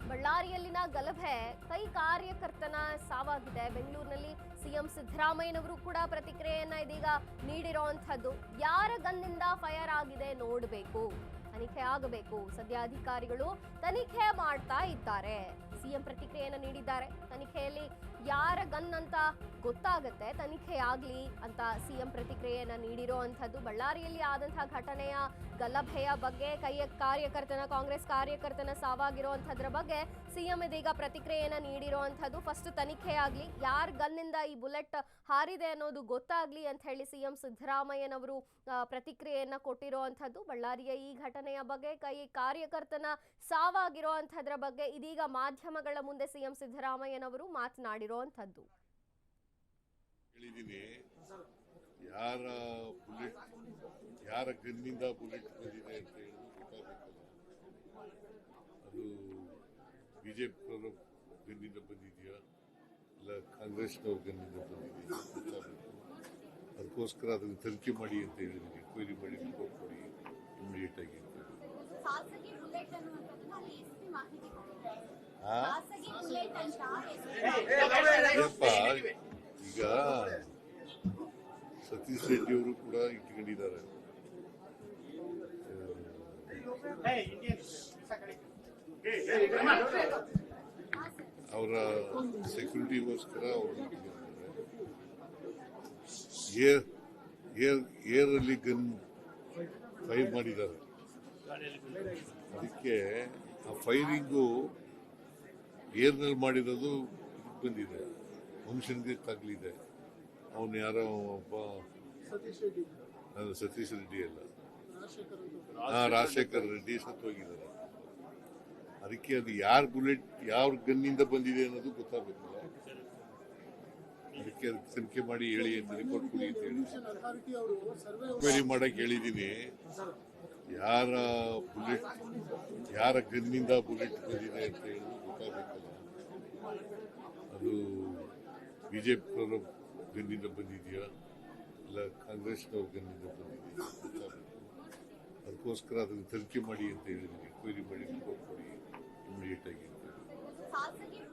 ಬಳ್ಳಾರಿಯಲ್ಲಿನ ಗಲಭೆ ಕೈ ಕಾರ್ಯಕರ್ತನ ಸಾವಾಗಿದೆ. ಬೆಂಗಳೂರಿನಲ್ಲಿ ಸಿಎಂ ಸಿದ್ದರಾಮಯ್ಯನವರು ಕೂಡ ಪ್ರತಿಕ್ರಿಯೆಯನ್ನ ಇದೀಗ ನೀಡಿರುವಂತದ್ದು. ಯಾರ ಗನ್ನಿಂದ ಫೈರ್ ಆಗಿದೆ ನೋಡಬೇಕು, ತನಿಖೆ ಆಗಬೇಕು. ಸದ್ಯ ಅಧಿಕಾರಿಗಳು ತನಿಖೆ ಮಾಡ್ತಾ ಇದ್ದಾರೆ. ಸಿಎಂ ಪ್ರತಿಕ್ರಿಯೆಯನ್ನ ನೀಡಿದ್ದಾರೆ. ತನಿಖೆಯಲ್ಲಿ ಯಾರ ಗನ್ ಅಂತ ಗೊತ್ತಾಗತ್ತೆ, ತನಿಖೆ ಆಗ್ಲಿ ಅಂತ ಸಿಎಂ ಪ್ರತಿಕ್ರಿಯೆಯನ್ನ ನೀಡಿರುವಂತದ್ದು. ಬಳ್ಳಾರಿಯಲ್ಲಿ ಆದಂತಹ ಘಟನೆಯ ಗಲಭೆಯ ಬಗ್ಗೆ, ಕಾಂಗ್ರೆಸ್ ಕಾರ್ಯಕರ್ತನ ಸಾವಾಗಿರುವಂತದ್ರ ಬಗ್ಗೆ ಸಿಎಂ ಇದೀಗ ಪ್ರತಿಕ್ರಿಯೆಯನ್ನ ನೀಡಿರುವಂತದ್ದು. ಫಸ್ಟ್ ತನಿಖೆ ಆಗ್ಲಿ, ಯಾರ ಗನ್ನಿಂದ ಈ ಬುಲೆಟ್ ಹಾರಿದೆ ಅನ್ನೋದು ಗೊತ್ತಾಗ್ಲಿ ಅಂತ ಹೇಳಿ ಸಿಎಂ ಸಿದ್ದರಾಮಯ್ಯನವರು ಪ್ರತಿಕ್ರಿಯೆಯನ್ನ ಕೊಟ್ಟಿರುವಂತದ್ದು. ಬಳ್ಳಾರಿಯ ಈ ಘಟನೆಯ ಬಗ್ಗೆ, ಕಾರ್ಯಕರ್ತನ ಸಾವಾಗಿರುವಂತದ್ರ ಬಗ್ಗೆ ಇದೀಗ ಮಾಧ್ಯಮಗಳ ಮುಂದೆ ಸಿಎಂ ಸಿದ್ದರಾಮಯ್ಯನವರು ಮಾತನಾಡಿರುವಂತದ್ದು. ಯಾರ ಗನ್ನಿಂದ ಬುಲೆಟ್ ಬಂದಿದೆ ಅಂತ ಹೇಳಿ ಗೊತ್ತಾಗಬೇಕಲ್ಲ. ಅದು ಬಿಜೆಪಿಯವ್ರ ಗನ್ನಿಂದ ಬಂದಿದೆಯಾ ಇಲ್ಲ ಕಾಂಗ್ರೆಸ್ನವ್ರ ಗನ್ನಿಂದ ಬಂದಿದೆಯಾ ಗೊತ್ತಾಗಬೇಕು. ಅದಕ್ಕೋಸ್ಕರ ಅದನ್ನು ತನಿಖೆ ಮಾಡಿ ಅಂತ ಹೇಳಿದ್ದೀನಿ. ಎನ್ಕ್ವೈರಿ ಮಾಡಿ ರಿಪೋರ್ಟ್ ಕೊಡಿ ಇಮಿಡಿಯೇಟ್ ಆಗಿ ಅಂತ ಈಗ ಸತೀಶ್ ರೆಡ್ಡಿ ಅವರು ಕೂಡ ಇಟ್ಕೊಂಡಿದ್ದಾರೆ. ಅವರ ಸೆಕ್ಯೂರಿಟಿಗೋಸ್ಕರ ಅವರು ಏರ್ ಅಲ್ಲಿ ಗನ್ ಫೈರ್ ಮಾಡಿದ್ದಾರೆ. ಅದಕ್ಕೆ ಆ ಫೈರಿಂಗು ಏರ್ನಲ್ಲಿ ಮಾಡಿರೋದು ಬಂದಿದೆ, ಮನುಷ್ಯನಿಗೆ ತಗಲಿದೆ. ಅವನು ಯಾರೋ ಒಬ್ಬ ಸತೀಶ್ ರೆಡ್ಡಿ ಅಲ್ಲ, ರಾಜಶೇಖರ್ ರೆಡ್ಡಿ ಸತ್ತೋಗಿದ್ದಾರೆ. ಅದಕ್ಕೆ ಅದು ಯಾರ ಬುಲೆಟ್ ಯಾವ ಗನ್ನಿಂದ ಬಂದಿದೆ ಅನ್ನೋದು ಗೊತ್ತಾಗಬೇಕಲ್ಲ. ಅದಕ್ಕೆ ತನಿಖೆ ಮಾಡಿ ಹೇಳಿ ಅಂತ ರಿಪೋರ್ಟ್ ಕೊಡಿ ಅಂತ ಹೇಳಿ ಎನ್ಕ್ವೈರಿ ಮಾಡಕ್ಕೆ ಹೇಳಿದ್ದೀನಿ. ಯಾರ ಗನ್ನಿಂದ ಬುಲೆಟ್ ಬಂದಿದೆ ಅಂತ ಹೇಳಿ ಗೊತ್ತಾಗಬೇಕಲ್ಲ. ಅದು ಬಿಜೆಪಿಯವ್ರ ಗನ್ನಿಂದ ಬಂದಿದೆಯಾ ಇಲ್ಲ ಕಾಂಗ್ರೆಸ್ನವ್ರ ಗನ್ನಿಂದ ಬಂದಿದೆಯಾ ಗೊತ್ತಾಗಬೇಕು. ಅದಕ್ಕೋಸ್ಕರ ಅದನ್ನು ತನಿಖೆ ಮಾಡಿ ಅಂತ ಹೇಳಿದ್ದೀನಿ. ಎನ್ಕ್ವೈರಿ ಮಾಡಿ ರಿಪೋರ್ಟ್ ಕೊಡಿ ಇಮಿಡಿಯೇಟ್ ಆಗಿ ಅಂತ ಹೇಳಿ